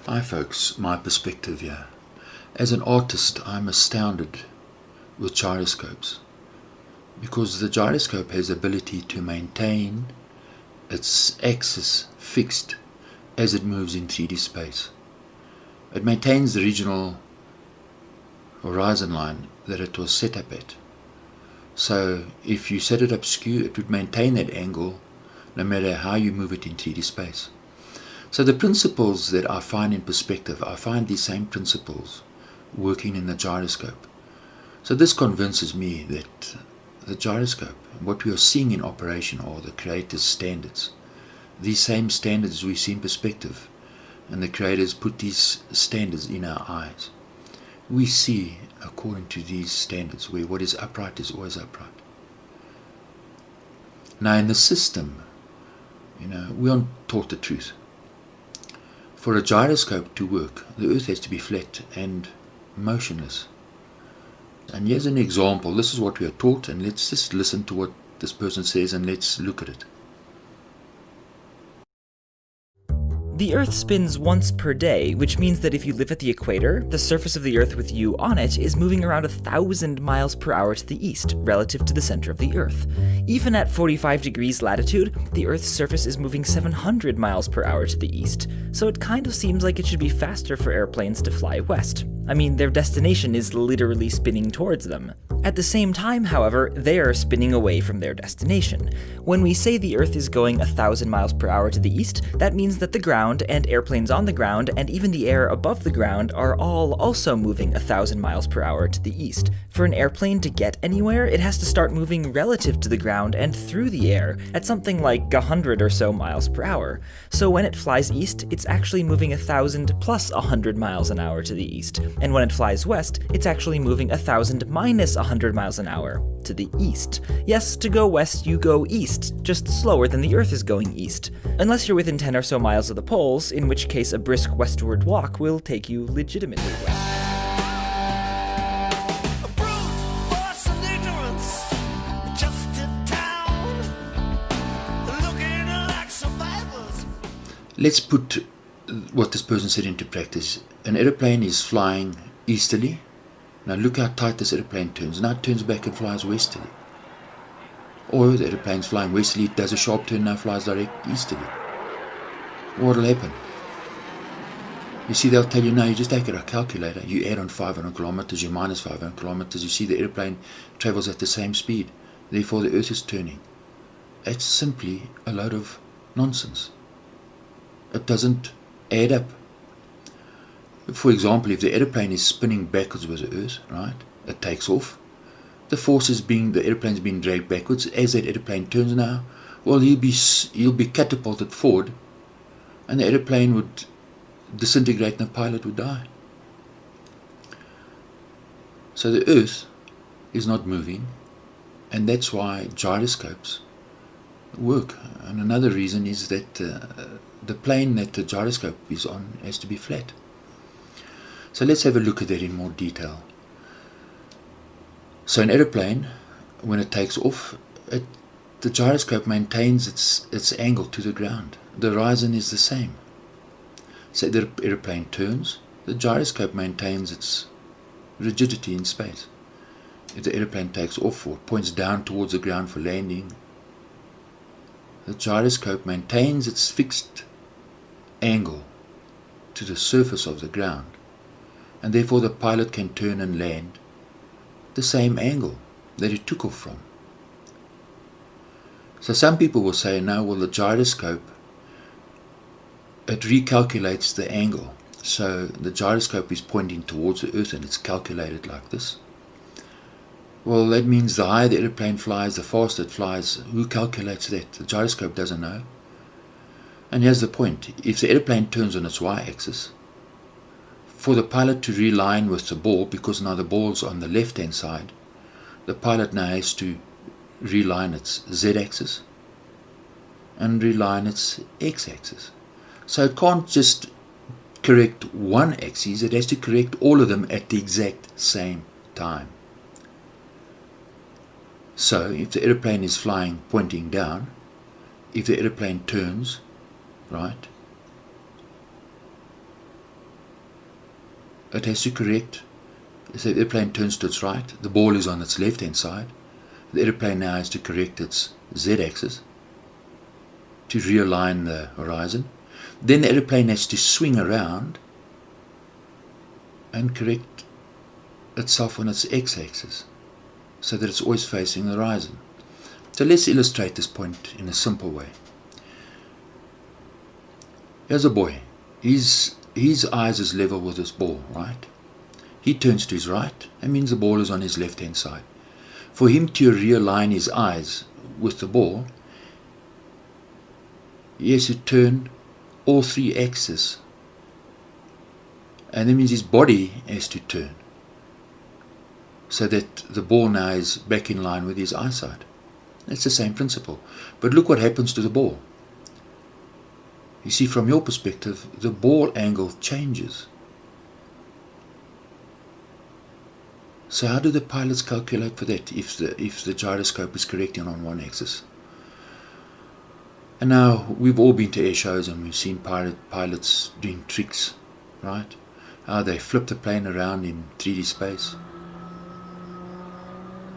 Hi folks, my perspective here. As an artist, I'm astounded with gyroscopes because the gyroscope has the ability to maintain its axis fixed as it moves in 3D space. It maintains the original horizon line that it was set up at. So if you set it up skew, it would maintain that angle no matter how you move it in 3D space. So the principles that I find in perspective, I find these same principles working in the gyroscope. So this convinces me that the gyroscope, what we are seeing in operation, are the creator's standards. These same standards we see in perspective, and the creators put these standards in our eyes. We see according to these standards, where what is upright is always upright. Now in the system, we aren't taught the truth. For a gyroscope to work, the earth has to be flat and motionless. And here's an example. This is what we are taught, and let's just listen to what this person says and let's look at it. The Earth spins once per day, which means that if you live at the equator, the surface of the Earth with you on it is moving around 1,000 miles per hour to the east, relative to the center of the Earth. Even at 45 degrees latitude, the Earth's surface is moving 700 miles per hour to the east, so it kind of seems like it should be faster for airplanes to fly west. I mean, their destination is literally spinning towards them. At the same time, however, they are spinning away from their destination. When we say the Earth is going 1,000 miles per hour to the east, that means that the ground and airplanes on the ground and even the air above the ground are all also moving 1,000 miles per hour to the east. For an airplane to get anywhere, it has to start moving relative to the ground and through the air at something like 100 or so miles per hour. So when it flies east, it's actually moving 1,000 plus 100 miles an hour to the east. And when it flies west, it's actually moving 1,000 minus 100 miles an hour to the east. Yes, to go west, you go east, just slower than the Earth is going east. Unless you're within 10 or so miles of the poles, in which case a brisk westward walk will take you legitimately west. Let's put what this person said into practice. An aeroplane is flying easterly. Now look how tight this aeroplane turns. Now it turns back and flies westerly. Or the aeroplane's flying westerly, it does a sharp turn, now flies direct easterly. What will happen? You see, they'll tell you, no, you just take a calculator, you add on 500 kilometers, you minus 500 kilometers, you see the aeroplane travels at the same speed, therefore the Earth is turning. It's simply a load of nonsense. It doesn't add up. For example, if the aeroplane is spinning backwards with the Earth, right, it takes off. The force is the aeroplane's being dragged backwards. As that aeroplane turns now, well, he'll be catapulted forward, and the aeroplane would disintegrate and the pilot would die. So the Earth is not moving, and that's why gyroscopes work. And another reason is that the plane that the gyroscope is on has to be flat. So let's have a look at that in more detail. So an aeroplane, when it takes off, the gyroscope maintains its angle to the ground. The horizon is the same. So the aeroplane turns, the gyroscope maintains its rigidity in space. If the aeroplane takes off or points down towards the ground for landing, the gyroscope maintains its fixed angle to the surface of the ground, and therefore the pilot can turn and land the same angle that it took off from. So some people will say, no, well, the gyroscope, it recalculates the angle. So the gyroscope is pointing towards the Earth and it's calculated like this. Well, that means the higher the airplane flies, the faster it flies. Who calculates that? The gyroscope doesn't know. And here's the point. If the airplane turns on its y-axis, for the pilot to realign with the ball, because now the ball's on the left-hand side, the pilot now has to realign its z-axis and realign its x-axis. So it can't just correct one axis, it has to correct all of them at the exact same time. So if the airplane is flying pointing down, if the airplane turns, right, it has to correct. So the airplane turns to its right, the ball is on its left hand side. The airplane now has to correct its z-axis to realign the horizon. Then the airplane has to swing around and correct itself on its x-axis so that it's always facing the horizon. So let's illustrate this point in a simple way. Here's a boy. His eyes is level with this ball, right? He turns to his right, that means the ball is on his left hand side. For him to realign his eyes with the ball, he has to turn all three axes, and that means his body has to turn so that the ball now is back in line with his eyesight. It's the same principle. But look what happens to the ball. You see, from your perspective, the ball angle changes. So how do the pilots calculate for that if the gyroscope is correcting on one axis? And now, we've all been to air shows and we've seen pilots doing tricks, right? How they flip the plane around in 3D space.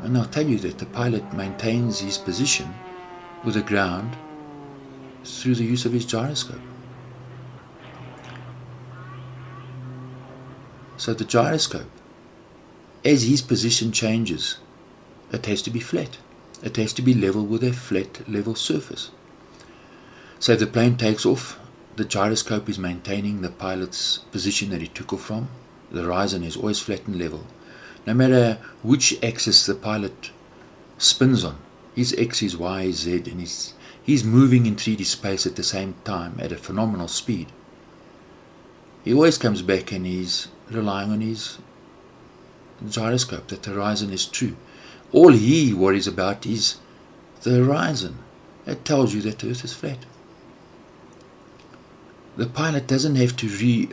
And I'll tell you that the pilot maintains his position with the ground through the use of his gyroscope. So the gyroscope, as his position changes, it has to be flat. It has to be level with a flat, level surface. So if the plane takes off, the gyroscope is maintaining the pilot's position that he took off from. The horizon is always flat and level. No matter which axis the pilot spins on, his X, his Y, his Z, and he's moving in 3D space at the same time at a phenomenal speed. He always comes back and he's relying on his gyroscope, that the horizon is true. All he worries about is the horizon. It tells you that the Earth is flat. The pilot doesn't have to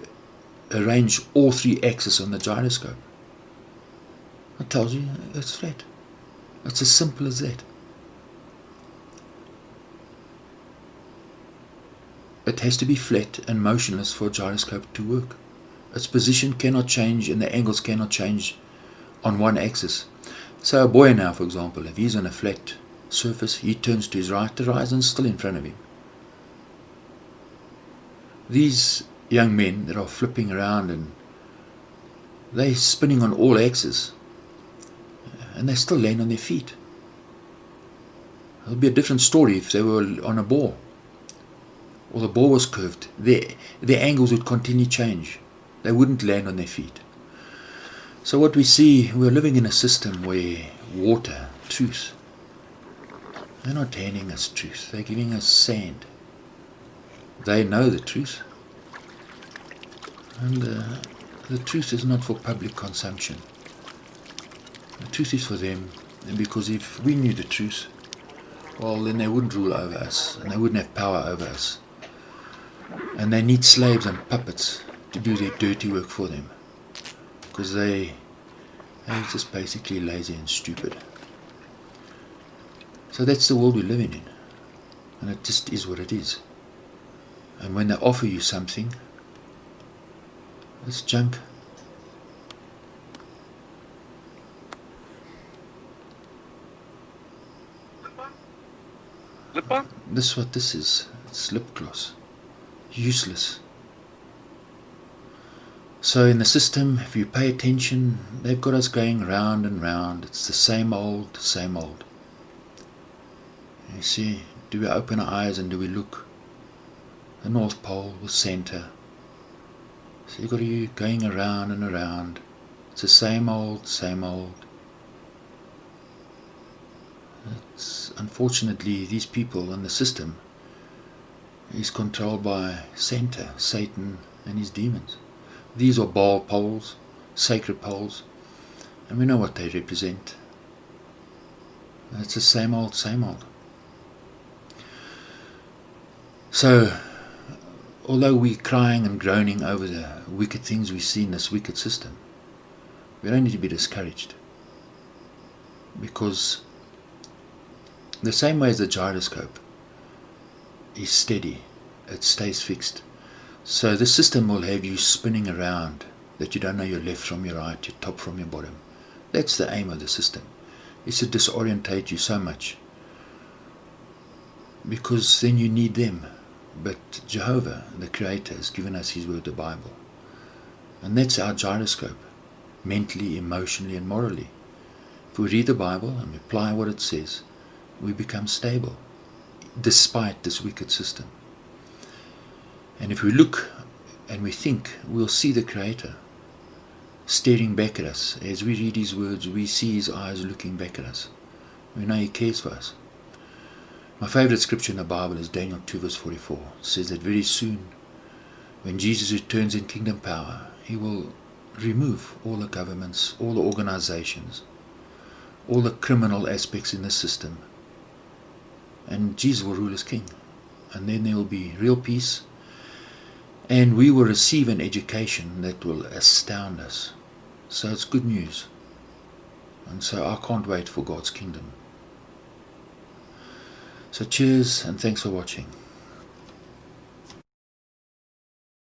rearrange all three axes on the gyroscope. It tells you it's flat. It's as simple as that. It has to be flat and motionless for a gyroscope to work. Its position cannot change and the angles cannot change on one axis. So a buoy now, for example, if he's on a flat surface, he turns to his right, the horizon is still in front of him. These young men that are flipping around and they're spinning on all axes and they still land on their feet. It would be a different story if they were on a ball or the ball was curved. Their angles would continue to change. They wouldn't land on their feet. So what we see, we're living in a system where water, truth, they're not handing us truth, they're giving us sand. They know the truth, and the truth is not for public consumption. The truth is for them, and because if we knew the truth, well, then they wouldn't rule over us, and they wouldn't have power over us. And they need slaves and puppets to do their dirty work for them, because they're just basically lazy and stupid. So that's the world we're living in, and it just is what it is. And when they offer you something, it's junk. This is what this is. It's lip gloss. Useless. So in the system, if you pay attention, they've got us going round and round. It's the same old, same old. You see, do we open our eyes and do we look? The North Pole with Santa. So you've got you going around and around. It's the same old, same old. Unfortunately, these people in the system is controlled by Santa, Satan, and his demons. These are Baal poles, sacred poles, and we know what they represent. It's the same old, same old. So, although we're crying and groaning over the wicked things we see in this wicked system, we don't need to be discouraged, because the same way as the gyroscope is steady, it stays fixed. So the system will have you spinning around that you don't know your left from your right, your top from your bottom. That's the aim of the system. It's to disorientate you so much, because then you need them. But Jehovah, the Creator, has given us His Word, the Bible. And that's our gyroscope, mentally, emotionally, and morally. If we read the Bible and we apply what it says, we become stable, despite this wicked system. And if we look and we think, we'll see the Creator staring back at us. As we read His words, we see His eyes looking back at us. We know He cares for us. My favorite scripture in the Bible is Daniel 2 verse 44. It says that very soon, when Jesus returns in kingdom power, He will remove all the governments, all the organizations, all the criminal aspects in the system. And Jesus will rule as King. And then there will be real peace. And we will receive an education that will astound us. So it's good news. And so I can't wait for God's kingdom. So cheers and thanks for watching.